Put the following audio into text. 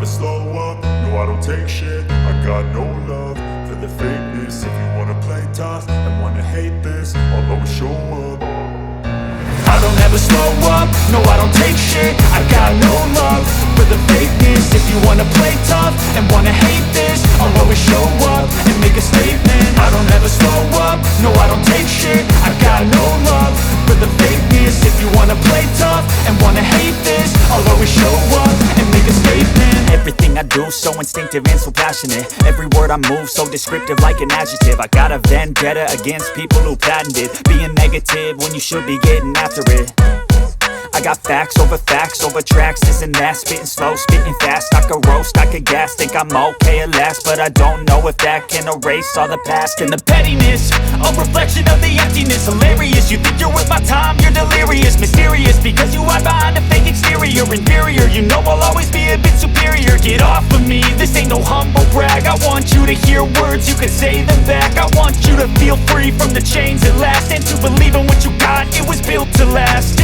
slow up, no I don't take shit. I got no love for the fakeness. If you wanna play tough and wanna hate this, I'll always show up. I don't ever slow up, no I don't take shit. I got no love for the fakeness. If you wanna play tough and wanna hate this, I'll always show up and make a statement. I don't ever slow up, no I don't take shit. I got no love for the fakeness. If you wanna play tough and wanna hate this, I'll always show up and make a statement. Everything I do so instinctive and so passionate. Every word I move so descriptive like an adjective. I got a vendetta against people who patented being negative when you should be getting after it. I got facts over tracks, this and that. Spitting slow, spitting fast. I could roast, I could gas. Think I'm okay at last, but I don't know if that can erase all the past. And the pettiness, a reflection of the emptiness. Hilarious, you think you're worth my time, you're delirious. Mysterious, because you hide behind a fake exterior. Inferior, you know I'll always be a bit superior. Get off of me, this ain't no humble brag. I want you to hear words, you can say them back. I want you to feel free from the chains at last, and to believe in what you got, it was built to last.